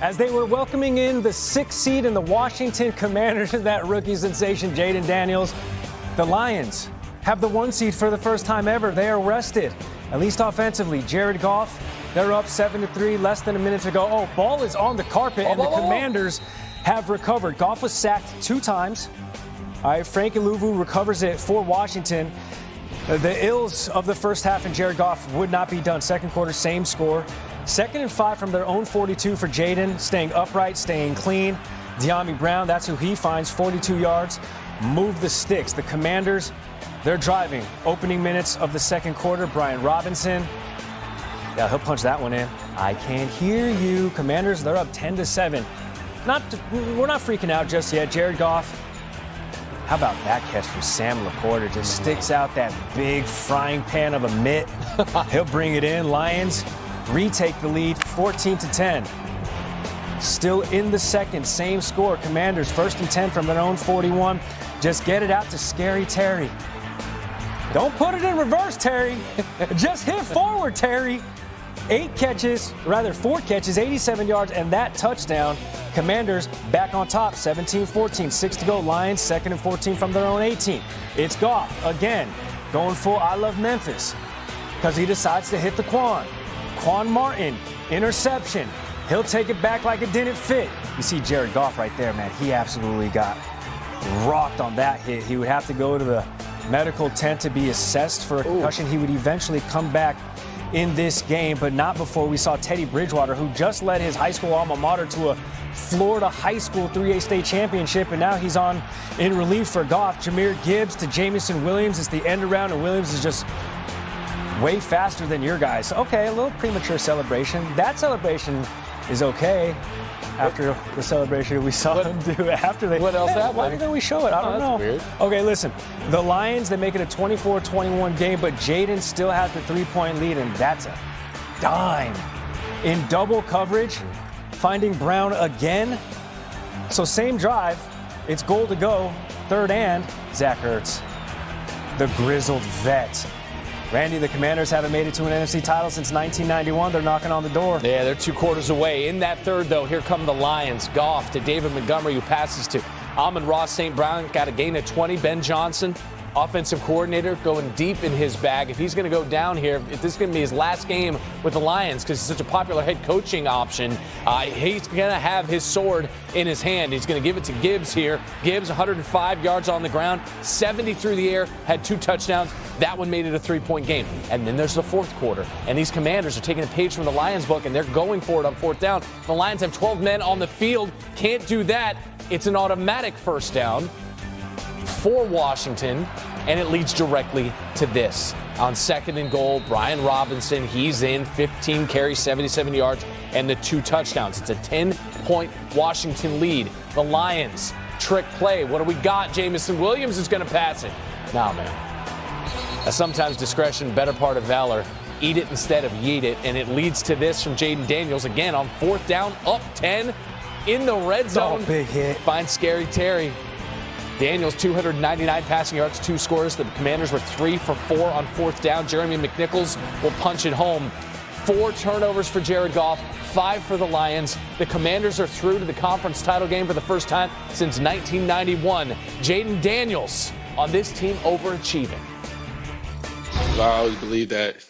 as they were welcoming in the 6th seed in the Washington Commanders and that rookie sensation, Jaden Daniels. The Lions have the 1 seed for the first time ever. They are rested, at least offensively. Jared Goff, they're up 7-3, less than a minute to go. Oh, ball is on the carpet, and the Commanders have recovered. Goff was sacked 2 times. All right, Frank Iluvu recovers it for Washington. The ills of the first half and Jared Goff would not be done. Second quarter, same score. 2nd and 5 from their own 42 for Jaden, staying upright, staying clean. De'Ami Brown, that's who he finds, 42 yards. Move the sticks. The Commanders, they're driving. Opening minutes of the second quarter, Brian Robinson. Yeah, he'll punch that one in. I can't hear you. Commanders, they're up 10-7. We're not freaking out just yet. Jared Goff, how about that catch from Sam Laporta? Just sticks out that big frying pan of a mitt. He'll bring it in. Lions retake the lead, 14-10. Still in the second, same score. Commanders 1st and 10 from their own 41. Just get it out to Scary Terry. Don't put it in reverse, Terry. Just hit forward, Terry. 4 catches, 87 yards, and that touchdown. Commanders back on top, 17-14, 6 to go. Lions 2nd and 14 from their own 18. It's Goff again, going full I love Memphis, because he decides to hit the Quan. Quan Martin, interception. He'll take it back like it didn't fit. You see Jared Goff right there, man. He absolutely got rocked on that hit. He would have to go to the medical tent to be assessed for a concussion. He would eventually come back in this game, but not before we saw Teddy Bridgewater, who just led his high school alma mater to a Florida high school 3A state championship, and now he's on in relief for Goff. Jahmyr Gibbs to Jamison Williams. It's the end around, and Williams is just way faster than your guys. Okay, a little premature celebration. That celebration is okay after the celebration we saw them do after they. What else happened? Why didn't we show it? I don't know. Weird. Okay, listen. The Lions, they make it a 24-21 game, but Jaden still has the 3-point lead, and that's a dime. In double coverage, finding Brown again. So same drive. It's goal to go. 3rd and Zach Ertz, the grizzled vet. Randy, the Commanders haven't made it to an NFC title since 1991. They're knocking on the door. Yeah, they're 2 quarters away. In that third, though, here come the Lions. Goff to David Montgomery, who passes to Amon-Ra St. Brown. Got a gain of 20. Ben Johnson, offensive coordinator, going deep in his bag. If he's going to go down here, if this is going to be his last game with the Lions, because he's such a popular head coaching option, he's going to have his sword in his hand. He's going to give it to Gibbs here. Gibbs, 105 yards on the ground, 70 through the air, had 2 touchdowns. That one made it a 3-point game. And then there's the fourth quarter. And these Commanders are taking a page from the Lions book, and they're going for it on 4th down. The Lions have 12 men on the field. Can't do that. It's an automatic 1st down for Washington, and it leads directly to this. On 2nd and goal, Brian Robinson, he's in, 15 carries, 77 yards, and the 2 touchdowns. It's a 10-point Washington lead. The Lions, trick play. What do we got? Jamison Williams is going to pass it. Nah, man. Sometimes discretion, better part of valor. Eat it instead of yeet it, and it leads to this from Jaden Daniels. Again, on 4th down, up 10 in the red zone. Oh, big hit. Finds Scary Terry. Daniels, 299 passing yards, 2 scores. The Commanders were 3 for 4 on 4th down. Jeremy McNichols will punch it home. 4 turnovers for Jared Goff, 5 for the Lions. The Commanders are through to the conference title game for the first time since 1991. Jaden Daniels on this team overachieving. I always believe that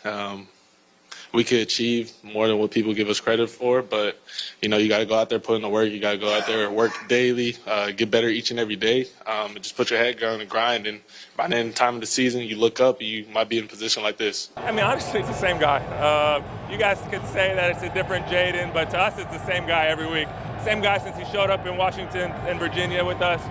we could achieve more than what people give us credit for, but, you got to go out there, put in the work. You got to go out there, work daily, get better each and every day, and just put your head down and grind. And by the end of the time of the season, you look up, you might be in a position like this. I mean, honestly, it's the same guy. You guys could say that it's a different Jaden, but to us, it's the same guy every week. Same guy since he showed up in Washington and Virginia with us.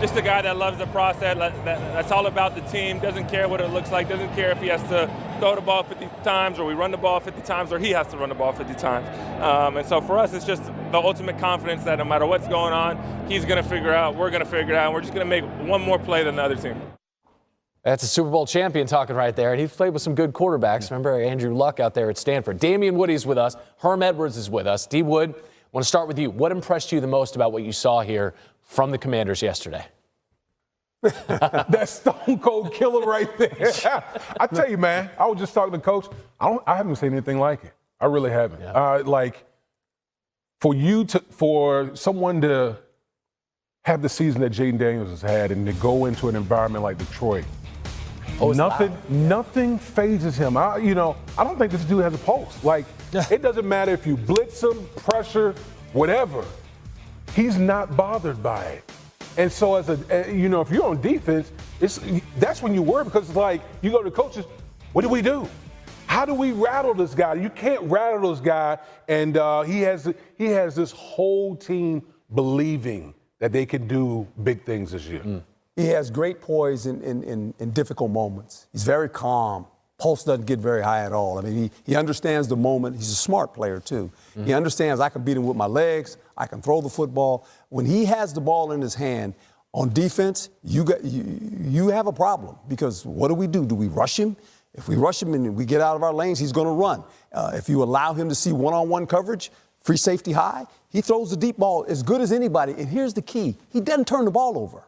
Just a guy that loves the process, that's all about the team, doesn't care what it looks like, doesn't care if he has to throw the ball 50 times or we run the ball 50 times or he has to run the ball 50 times. And so for us, it's just the ultimate confidence that no matter what's going on, he's going to figure out, we're going to figure it out, and we're just going to make one more play than the other team. That's a Super Bowl champion talking right there, and he's played with some good quarterbacks. Remember Andrew Luck out there at Stanford. Damian Woody's with us. Herm Edwards is with us. D. Wood, I want to start with you. What impressed you the most about what you saw here from the Commanders yesterday? That stone cold killer right there. I tell you, man, I was just talking to Coach. I haven't seen anything like it. I really haven't. Yeah. for someone to have the season that Jaden Daniels has had and to go into an environment like Detroit, nothing phases him. I don't think this dude has a pulse. Like, it doesn't matter if you blitz him, pressure, whatever. He's not bothered by it. And so if you're on defense, that's when you worry, because it's like you go to the coaches, what do we do? How do we rattle this guy? You can't rattle this guy, and he has this whole team believing that they can do big things this year. He has great poise in difficult moments. He's very calm. Pulse doesn't get very high at all. I mean, he understands the moment. He's a smart player, too. He understands I can beat him with my legs. I can throw the football. When he has the ball in his hand on defense, you have a problem, because what do? Do we rush him? If we rush him and we get out of our lanes, he's going to run. If you allow him to see one-on-one coverage, free safety high, he throws the deep ball as good as anybody. And here's the key. He doesn't turn the ball over.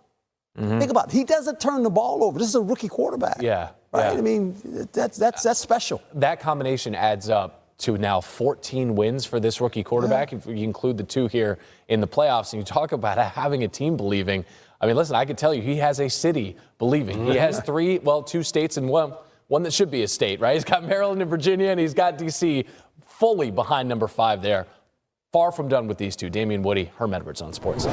Think about it. He doesn't turn the ball over. This is a rookie quarterback. Yeah. Right? Yeah. I mean, that's special. That combination adds up to now 14 wins for this rookie quarterback, if you include the 2 here in the playoffs. And you talk about having a team believing. I mean, listen, I can tell you he has a city believing. He has 2 states and one that should be a state, right? He's got Maryland and Virginia, and he's got D.C. fully behind number 5 there. Far from done with these two. Damian Woody, Herm Edwards on Sports.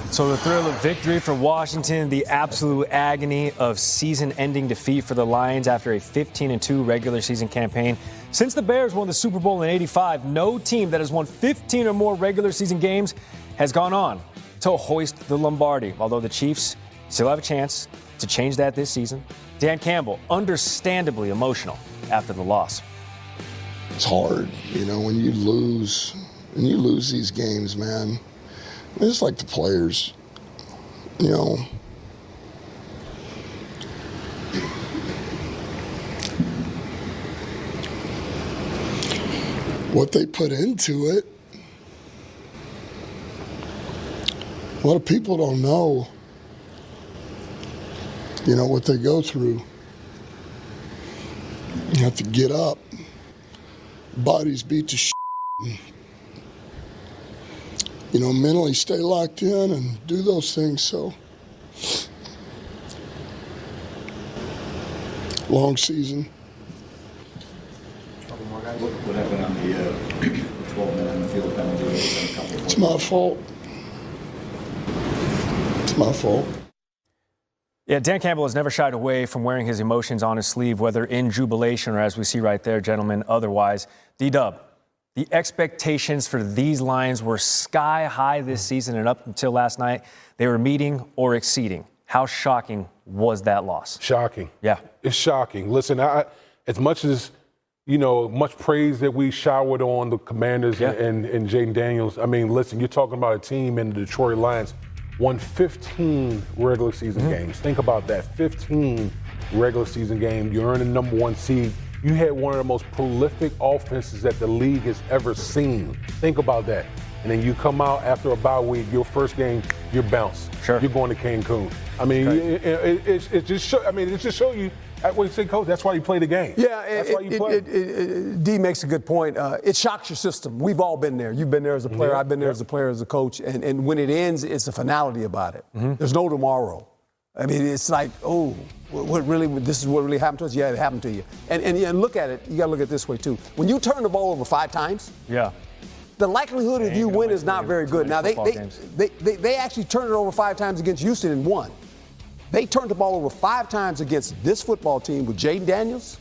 So the thrill of victory for Washington, the absolute agony of season-ending defeat for the Lions after a 15-2 regular season campaign. Since the Bears won the Super Bowl in '85, no team that has won 15 or more regular season games has gone on to hoist the Lombardi, although the Chiefs still have a chance to change that this season. Dan Campbell, understandably emotional after the loss. It's hard, when you lose these games, man. It's like the players, what they put into it. A lot of people don't know, what they go through. You have to get up. Bodies beat to shit. Mentally stay locked in and do those things. So, long season. What happened on the 12-minute on the field penalty? It's my fault. It's my fault. Yeah, Dan Campbell has never shied away from wearing his emotions on his sleeve, whether in jubilation or, as we see right there, gentlemen, otherwise. D-Dub, the expectations for these Lions were sky high this season, and up until last night, they were meeting or exceeding. How shocking was that loss? Shocking. Yeah. It's shocking. Listen, as much as, much praise that we showered on the Commanders and Jaden Daniels, I mean, listen, you're talking about a team in the Detroit Lions won 15 regular season games. Think about that, 15 regular season games. You earned the number 1 seed. You had one of the most prolific offenses that the league has ever seen. Think about that. And then you come out after a bye week, your first game, you're bounced. Sure. You're going to Cancun. I mean, it just show you. What you say, Coach? That's why you play the game. Yeah, that's why you play. D makes a good point. It shocks your system. We've all been there. You've been there as a player. I've been there as a player, as a coach. And when it ends, it's a finality about it. There's no tomorrow. I mean, it's like, this is what really happened to us? Yeah, it happened to you. And look at it. You got to look at it this way, too. When you turn the ball over 5 times, the likelihood of you win is not very good. Now, they actually turned it over 5 times against Houston and won. They turned the ball over 5 times against this football team with Jaden Daniels.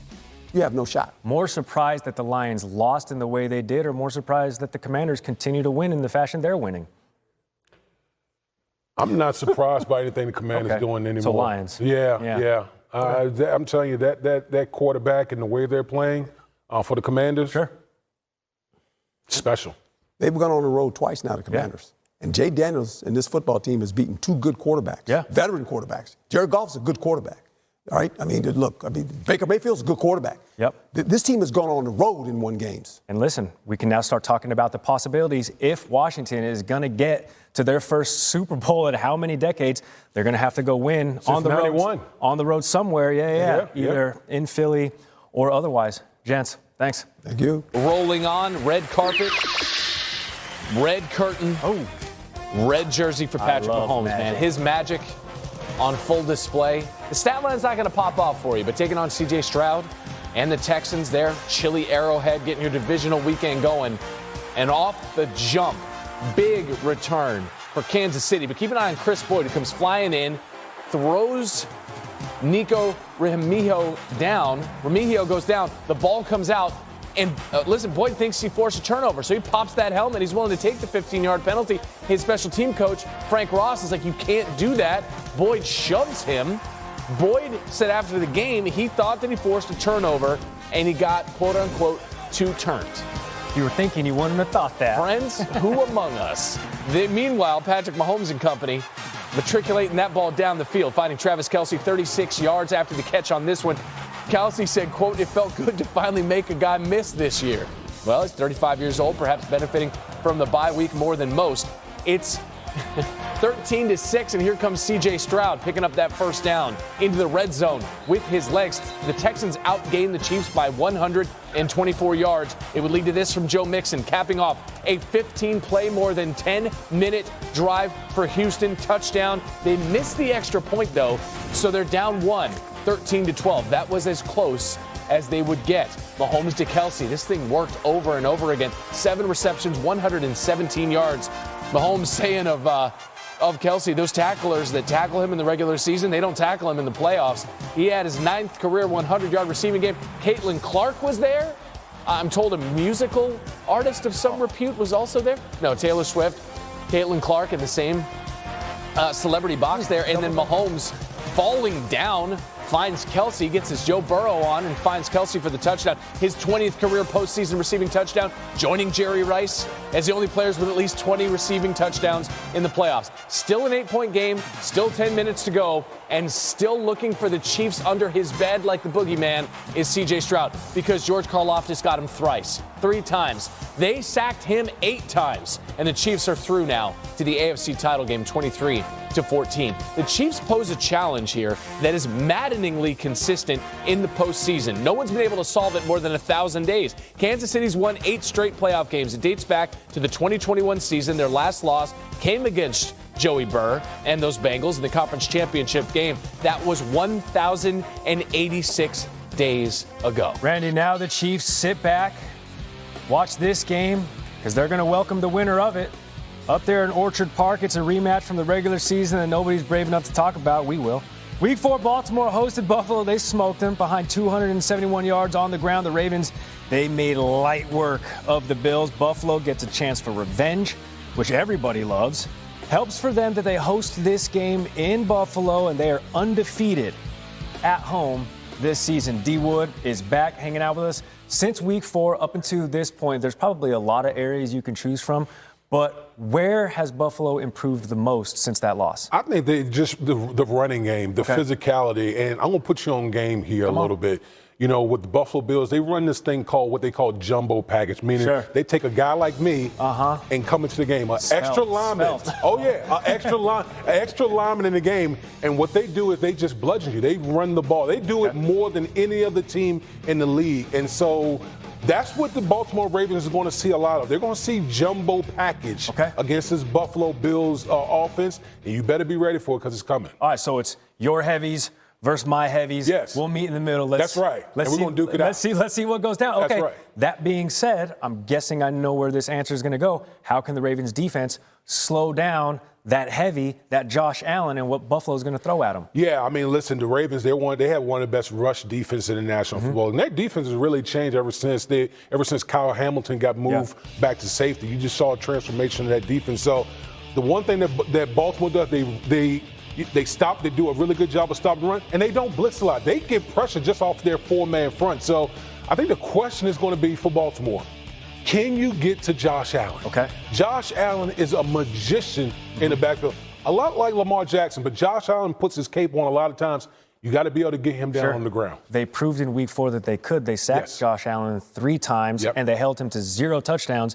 You have no shot. More surprised that the Lions lost in the way they did, or more surprised that the Commanders continue to win in the fashion they're winning? I'm not surprised by anything the Commanders doing anymore. So Lions. Yeah. I'm telling you, that quarterback and the way they're playing for the Commanders, special. They've gone on the road twice now, the Commanders. And Jay Daniels and this football team has beaten 2 good quarterbacks, veteran quarterbacks. Jared Goff's a good quarterback. All right? Baker Mayfield's a good quarterback. This team has gone on the road and won games. And listen, we can now start talking about the possibilities. If Washington is going to get to their first Super Bowl in how many decades, they're going to have to go win on the road. On the road somewhere, either in Philly or otherwise. Gents, thanks. Thank you. Rolling on, red carpet. Red curtain. Oh. Red jersey for Patrick Mahomes, man. His magic on full display. The stat line's not going to pop off for you, but taking on C.J. Stroud and the Texans there, chilly Arrowhead, getting your divisional weekend going. And off the jump, big return for Kansas City. But keep an eye on Chris Boyd, who comes flying in, throws Nico Remigio down. Remigio goes down. The ball comes out. And listen, Boyd thinks he forced a turnover, so he pops that helmet. He's willing to take the 15-yard penalty. His special team coach, Frank Ross, is like, you can't do that. Boyd shoves him. Boyd said after the game he thought that he forced a turnover, and he got, quote-unquote, 2 turns. You were thinking you wouldn't have thought that. Friends, who among us? Meanwhile, Patrick Mahomes and company matriculating that ball down the field, finding Travis Kelce 36 yards after the catch on this one. Kelce said, quote, it felt good to finally make a guy miss this year. Well, he's 35 years old, perhaps benefiting from the bye week more than most. It's 13-6, and here comes C.J. Stroud picking up that first down into the red zone with his legs. The Texans outgained the Chiefs by 124 yards. It would lead to this from Joe Mixon, capping off a 15-play, more than 10-minute drive for Houston. Touchdown. They missed the extra point, though, so they're down 1, 13-12. That was as close as they would get. Mahomes to Kelce. This thing worked over and over again. 7 receptions, 117 yards. Mahomes saying of Kelce, those tacklers that tackle him in the regular season, they don't tackle him in the playoffs. He had his 9th career 100-yard receiving game. Caitlin Clark was there. I'm told a musical artist of some repute was also there. No, Taylor Swift, Caitlin Clark in the same celebrity box there. And then Mahomes falling down, finds Kelce, gets his Joe Burrow on, and finds Kelce for the touchdown. His 20th career postseason receiving touchdown, joining Jerry Rice as the only players with at least 20 receiving touchdowns in the playoffs. Still an 8-point game, still 10 minutes to go, and still looking for the Chiefs under his bed like the boogeyman is C.J. Stroud, because George Karlaftis got him thrice, 3 times. They sacked him 8 times, and the Chiefs are through now to the AFC title game, 23-14. The Chiefs pose a challenge here that is maddeningly consistent in the postseason. No one's been able to solve it more than 1,000 days. Kansas City's won 8 straight playoff games. It dates back to the 2021 season. Their last loss came against Joey Burr and those Bengals in the conference championship game. That was 1,086 days ago. Randy, now the Chiefs sit back, watch this game, because they're going to welcome the winner of it. Up there in Orchard Park, it's a rematch from the regular season that nobody's brave enough to talk about. We will. Week 4, Baltimore hosted Buffalo. They smoked them behind 271 yards on the ground. The Ravens, they made light work of the Bills. Buffalo gets a chance for revenge, which everybody loves. Helps for them that they host this game in Buffalo, and they are undefeated at home this season. D. Wood is back hanging out with us. Since week 4 up until this point, there's probably a lot of areas you can choose from. But where has Buffalo improved the most since that loss? I think they just the running game, the physicality, and I'm going to put you on game here a little bit. You know, with the Buffalo Bills, they run this thing called what they call jumbo package, meaning they take a guy like me and come into the game. An extra lineman. Oh, yeah, an extra lineman in the game. And what they do is they just bludgeon you. They run the ball. They do it more than any other team in the league. And so that's what the Baltimore Ravens are going to see a lot of. They're going to see jumbo package against this Buffalo Bills offense, and you better be ready for it because it's coming. All right, so it's your heavies versus my heavies. Yes. We'll meet in the middle. That's right. Let's we're going to duke it out. Let's see what goes down. Okay. That's right. That being said, I'm guessing I know where this answer is going to go. How can the Ravens defense slow down that heavy, that Josh Allen, and what Buffalo's going to throw at them? Yeah, I mean, listen, the Ravens, they have one of the best rush defenses in the National Football. And that defense has really changed ever since Kyle Hamilton got moved back to safety. You just saw a transformation in that defense. So the one thing that Baltimore does, they stop. They do a really good job of stopping the run, and they don't blitz a lot. They get pressure just off their 4-man front. So I think the question is going to be for Baltimore, can you get to Josh Allen? Okay. Josh Allen is a magician in the backfield, a lot like Lamar Jackson, but Josh Allen puts his cape on a lot of times. You got to be able to get him down on the ground. They proved in week 4 that they could. They sacked Josh Allen 3 times, and they held him to 0 touchdowns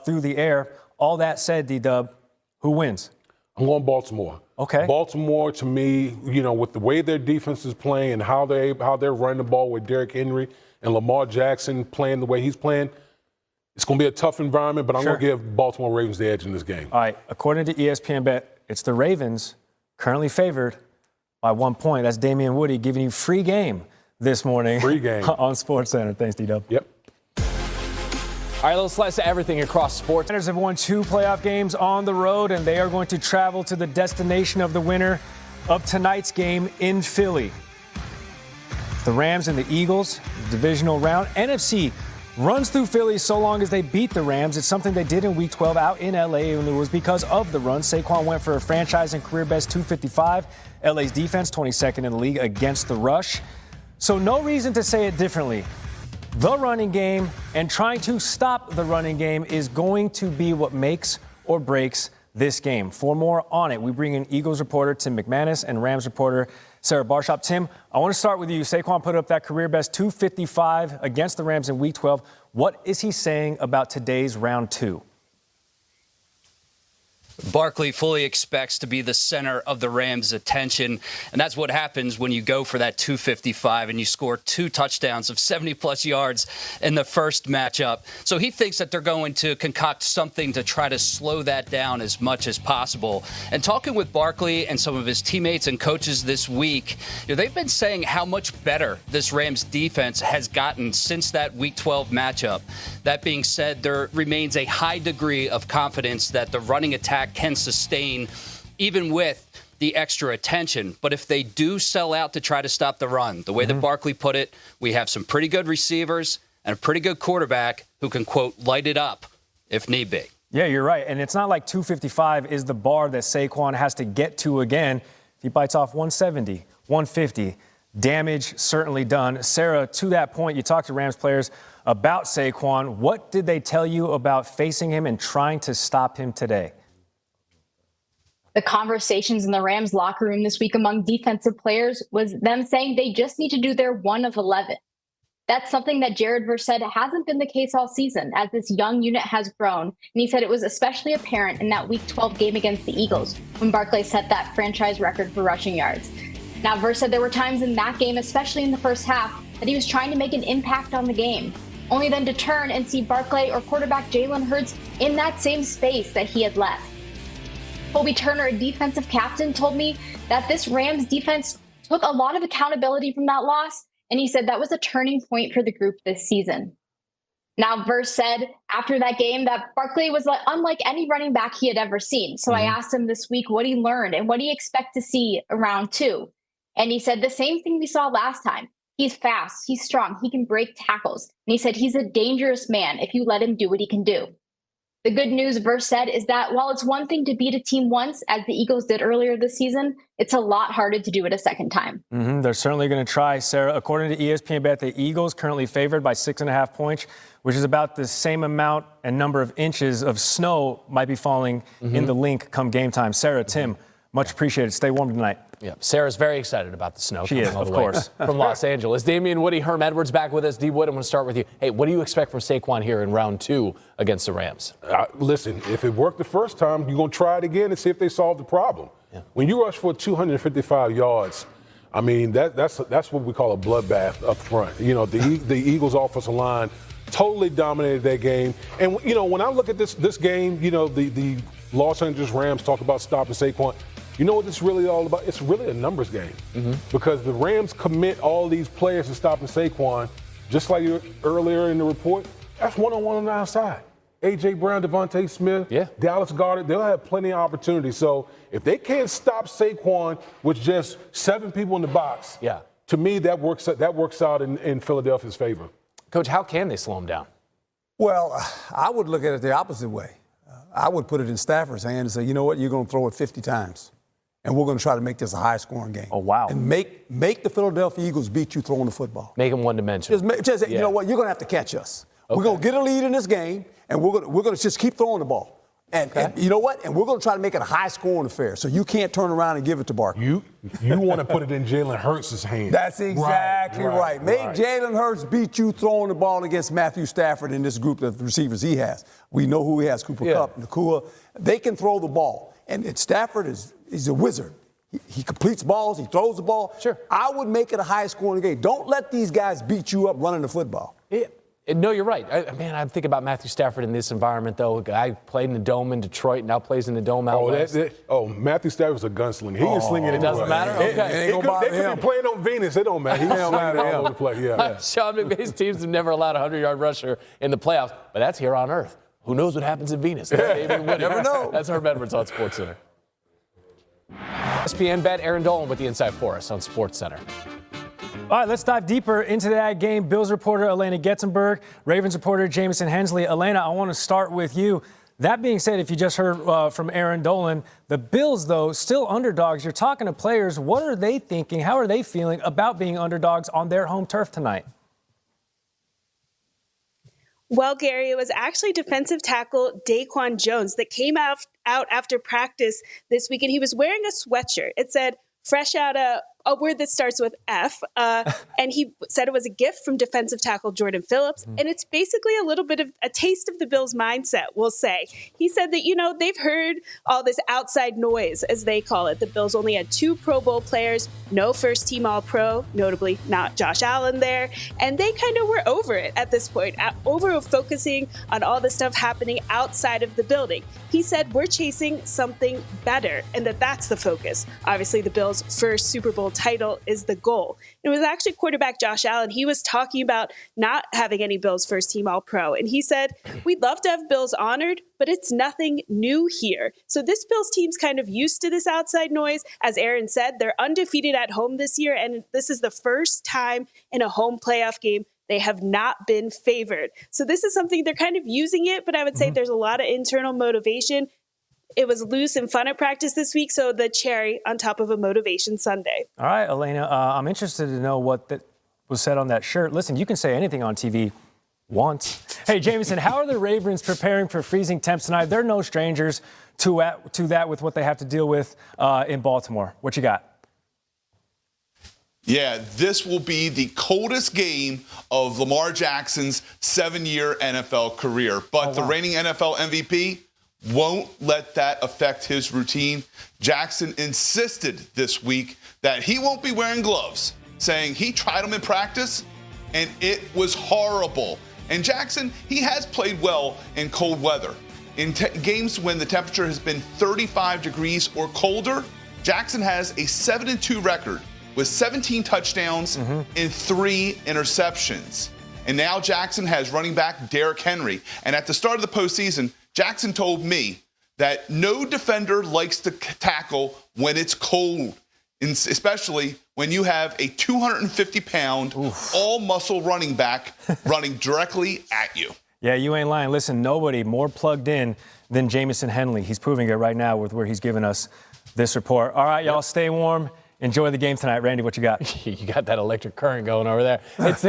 through the air. All that said, D-Dub, who wins? I'm going Baltimore. Okay. Baltimore, to me, you know, with the way their defense is playing and how they're running the ball with Derrick Henry and Lamar Jackson playing the way he's playing, It's going to be a tough environment, but I'm Sure. going to give Baltimore Ravens the edge in this game. All right, according to ESPN Bet, it's the Ravens currently favored by 1 point. That's Damian Woody giving you free game this morning. Free game. On SportsCenter. Thanks, D-Dub. Yep. All right, let's slice everything across sports. Commanders have won 2 playoff games on the road, and they are going to travel to the destination of the winner of tonight's game in Philly. The Rams and the Eagles, divisional round. NFC runs through Philly so long as they beat the Rams. It's something they did in Week 12 out in L.A., and it was because of the run. Saquon went for a franchise and career-best 255. L.A.'s defense, 22nd in the league against the rush. So no reason to say it differently. The running game and trying to stop the running game is going to be what makes or breaks this game. For more on it, we bring in Eagles reporter Tim McManus and Rams reporter Sarah Barshop. Tim, I want to start with you. Saquon put up that career-best 255 against the Rams in Week 12. What is he saying about today's round 2? Barkley fully expects to be the center of the Rams' attention, and that's what happens when you go for that 255 and you score 2 touchdowns of 70-plus yards in the first matchup. So he thinks that they're going to concoct something to try to slow that down as much as possible. And talking with Barkley and some of his teammates and coaches this week, they've been saying how much better this Rams defense has gotten since that Week 12 matchup. That being said, there remains a high degree of confidence that the running attack can sustain even with the extra attention. But if they do sell out to try to stop the run, the way that Barkley put it, we have some pretty good receivers and a pretty good quarterback who can, quote, light it up if need be. Yeah, you're right. And it's not like 255 is the bar that Saquon has to get to again. If he bites off 170, 150, damage certainly done. Sarah, to that point, you talked to Rams players about Saquon. What did they tell you about facing him and trying to stop him today? The conversations in the Rams locker room this week among defensive players was them saying they just need to do their 1 of 11. That's something that Jared Verse said hasn't been the case all season as this young unit has grown. And he said it was especially apparent in that Week 12 game against the Eagles when Barkley set that franchise record for rushing yards. Now, Verse said there were times in that game, especially in the first half, that he was trying to make an impact on the game, only then to turn and see Barkley or quarterback Jalen Hurts in that same space that he had left. Colby Turner, a defensive captain, told me that this Rams defense took a lot of accountability from that loss, and he said that was a turning point for the group this season. Now, Verse said after that game that Barkley was unlike any running back he had ever seen. So I asked him this week what he learned and what he expects to see around 2. And he said the same thing we saw last time. He's fast, he's strong, he can break tackles. And he said he's a dangerous man if you let him do what he can do. The good news, Verse said, is that while it's one thing to beat a team once, as the Eagles did earlier this season, it's a lot harder to do it a second time. They're certainly going to try, Sarah. According to ESPN Bet, the Eagles currently favored by 6.5 points, which is about the same amount and number of inches of snow might be falling in the link come game time. Sarah, Tim, much appreciated. Stay warm tonight. Yeah, Sarah's very excited about the snow. She is, coming all of the way course. from Los Angeles. Damian Woody, Herm Edwards back with us. D. Wood, I'm going to start with you. Hey, what do you expect from Saquon here in round 2 against the Rams? Listen, if it worked the first time, you're going to try it again and see if they solve the problem. Yeah. When you rush for 255 yards, I mean, that's what we call a bloodbath up front. You know, the Eagles' offensive line totally dominated that game. And, you know, when I look at this game, you know, the Los Angeles Rams talk about stopping Saquon. You know what this is really all about? It's really a numbers game because the Rams commit all these players to stopping Saquon, just like earlier in the report. That's one-on-one on the outside. A.J. Brown, Devontae Smith, Dallas Goedert, they'll have plenty of opportunities. So if they can't stop Saquon with just 7 people in the box, to me that works out in Philadelphia's favor. Coach, how can they slow him down? Well, I would look at it the opposite way. I would put it in Stafford's hand and say, you know what, you're going to throw it 50 times. And we're going to try to make this a high-scoring game. Oh, wow. And make the Philadelphia Eagles beat you throwing the football. Make them one-dimensional. You know what? You're going to have to catch us. Okay. We're going to get a lead in this game, and we're going to just keep throwing the ball. And you know what? And we're going to try to make it a high-scoring affair. So you can't turn around and give it to Barkley. You want to put it in Jalen Hurts' hands. That's exactly right. Make Jalen Hurts beat you throwing the ball against Matthew Stafford in this group of receivers he has. We know who he has, Cooper Kupp, Nakua. They can throw the ball. And Stafford is a wizard. He completes balls. He throws the ball. Sure. I would make it a high-scoring game. Don't let these guys beat you up running the football. No, you're right. I think about Matthew Stafford in this environment, though. A guy played in the Dome in Detroit, now plays in the Dome out west. Matthew Stafford's a gunslinger. He can sling it anywhere. It doesn't matter? Okay. They could be playing on Venus. It don't matter. He can sling it all over the place. Yeah. Sean McVay's teams have never allowed a 100-yard rusher in the playoffs, but that's here on Earth. Who knows what happens in Venus? Never know. That's Herm Edwards on SportsCenter. ESPN bet Aaron Dolan with the insight for us on SportsCenter. All right, let's dive deeper into that game. Bills reporter Elena Getzenberg, Ravens reporter Jamison Hensley. Elena, I want to start with you. That being said, if you just heard from Aaron Dolan, the Bills, though, still underdogs. You're talking to players. What are they thinking? How are they feeling about being underdogs on their home turf tonight? Well, Gary, it was actually defensive tackle Daquan Jones that came out after practice this week, and he was wearing a sweatshirt. It said, fresh out a word that starts with F, and he said it was a gift from defensive tackle Jordan Phillips, and it's basically a little bit of a taste of the Bills' mindset, we'll say. He said that, they've heard all this outside noise, as they call it. The Bills only had 2 Pro Bowl players, no first-team All-Pro, notably not Josh Allen there, and they kind of were over it at this point, over focusing on all the stuff happening outside of the building. He said, we're chasing something better, and that's the focus. Obviously, the Bills' first Super Bowl title is the goal. It was actually quarterback Josh Allen. He was talking about not having any Bills first team All-Pro. And he said, we'd love to have Bills honored, but it's nothing new here. So this Bills team's kind of used to this outside noise. As Aaron said, they're undefeated at home this year. And this is the first time in a home playoff game they have not been favored. So this is something they're kind of using it, but I would say there's a lot of internal motivation. It was loose and fun at practice this week, so the cherry on top of a motivation Sunday. All right, Elena, I'm interested to know what that was said on that shirt. Listen, you can say anything on TV once. Hey, Jamison, how are the Ravens preparing for freezing temps tonight? They're no strangers to that with what they have to deal with in Baltimore. What you got? Yeah, this will be the coldest game of Lamar Jackson's 7-year NFL career. But the reigning NFL MVP won't let that affect his routine. Jackson insisted this week that he won't be wearing gloves, saying he tried them in practice and it was horrible. And Jackson, he has played well in cold weather. In games when the temperature has been 35 degrees or colder, Jackson has a 7-2 record with 17 touchdowns and 3 interceptions. And now Jackson has running back Derrick Henry. And at the start of the postseason, Jackson told me that no defender likes to tackle when it's cold, especially when you have a 250-pound, all-muscle running back running directly at you. Yeah, you ain't lying. Listen, nobody more plugged in than Jamison Hensley. He's proving it right now with where he's giving us this report. All right, y'all, stay warm. Enjoy the game tonight. Randy, what you got? You got that electric current going over there. It's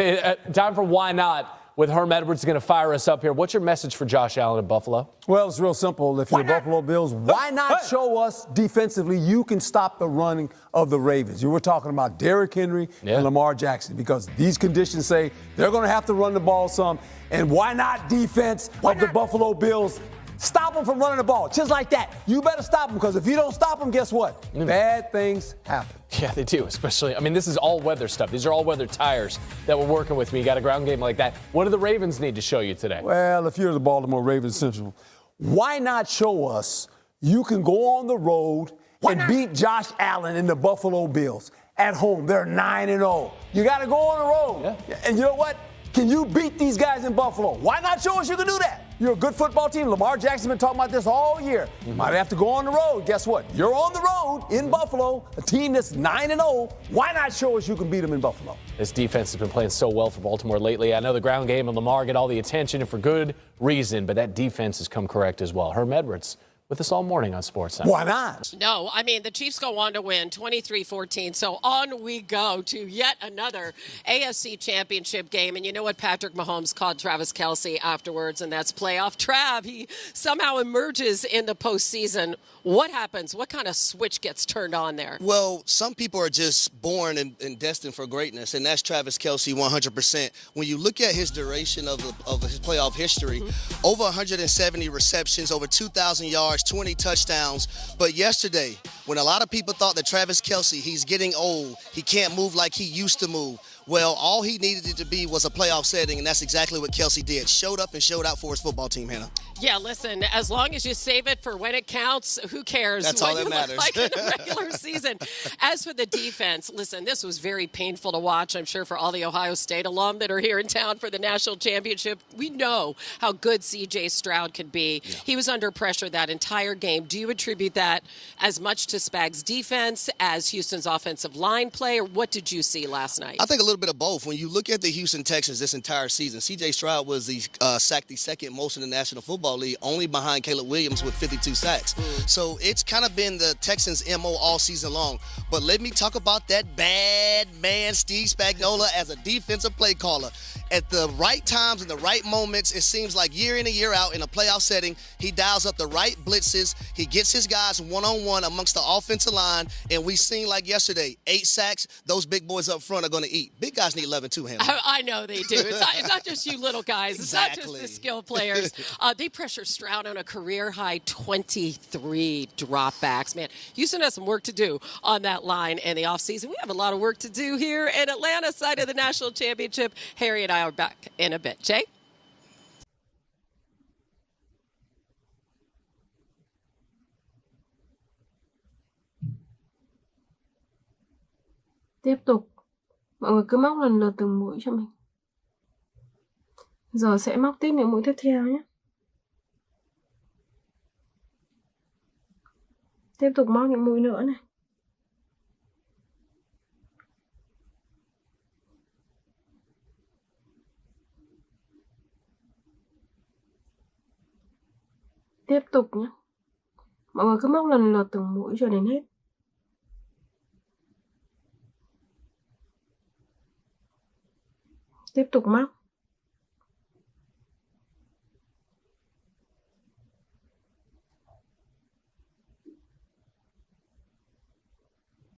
time for Why Not with Herm Edwards going to fire us up here. What's your message for Josh Allen at Buffalo? Well, it's real simple. If you're the Buffalo Bills, why not show us defensively you can stop the running of the Ravens? You were talking about Derrick Henry and Lamar Jackson because these conditions say they're going to have to run the ball some. And why not defense of the Buffalo Bills? Stop them from running the ball, just like that. You better stop them because if you don't stop them, guess what? Bad things happen. Yeah, they do, especially, this is all-weather stuff. These are all-weather tires that we're working with me. You got a ground game like that. What do the Ravens need to show you today? Well, if you're the Baltimore Ravens Central, why not show us you can go on the road and beat Josh Allen and the Buffalo Bills at home? They're 9-0. You got to go on the road. Yeah. And you know what? Can you beat these guys in Buffalo? Why not show us you can do that? You're a good football team. Lamar Jackson's been talking about this all year. You might have to go on the road. Guess what? You're on the road in Buffalo, a team that's 9-0. Why not show us you can beat them in Buffalo? This defense has been playing so well for Baltimore lately. I know the ground game and Lamar get all the attention and for good reason, but that defense has come correct as well. Herm Edwards with us all morning on SportsCenter. Why not? No, the Chiefs go on to win 23-14. So on we go to yet another AFC championship game. And you know what Patrick Mahomes called Travis Kelce afterwards, and that's playoff Trav. He somehow emerges in the postseason. What happens? What kind of switch gets turned on there? Well, some people are just born and destined for greatness, and that's Travis Kelce 100%. When you look at his duration of his playoff history, over 170 receptions, over 2,000 yards, 20 touchdowns. But yesterday, When a lot of people thought that Travis Kelce, he's getting old, he can't move like he used to move. Well, all he needed it to be was a playoff setting, and that's exactly what Kelce did. Showed up and showed out for his football team, Hannah. Yeah, listen, as long as you save it for when it counts, who cares? That's all that matters. Like in the regular season. As for the defense, listen, this was very painful to watch, I'm sure, for all the Ohio State alum that are here in town for the national championship. We know how good C.J. Stroud could be. Yeah. He was under pressure that entire game. Do you attribute that as much to Spags' defense as Houston's offensive line play, or what did you see last night? I think a little bit of both. When you look at the Houston Texans this entire season, C.J. Stroud was sacked the second most in the National Football League, only behind Caleb Williams with 52 sacks. So it's kind of been the Texans' MO all season long. But let me talk about that bad man, Steve Spagnuolo, as a defensive play caller. At the right times and the right moments, it seems like year in and year out in a playoff setting, he dials up the right blitzes. He gets his guys one-on-one amongst the offensive line. And we seen like yesterday, 8 sacks. Those big boys up front are going to eat. Big guys need 11 too, Hannah. I know they do. It's not just you little guys. Exactly. It's not just the skill players. They pressure Stroud on a career-high 23 dropbacks. Man, Houston has some work to do on that line in the offseason. We have a lot of work to do here in Atlanta, side of the national championship. Harry and I are back in a bit. Jay? Tiếp tục, mọi người cứ móc lần lượt từng mũi cho mình. Giờ sẽ móc tiếp những mũi tiếp theo nhé. Tiếp tục móc những mũi nữa này. Tiếp tục nhé. Mọi người cứ móc lần lượt từng mũi cho đến hết. Tiếp tục móc.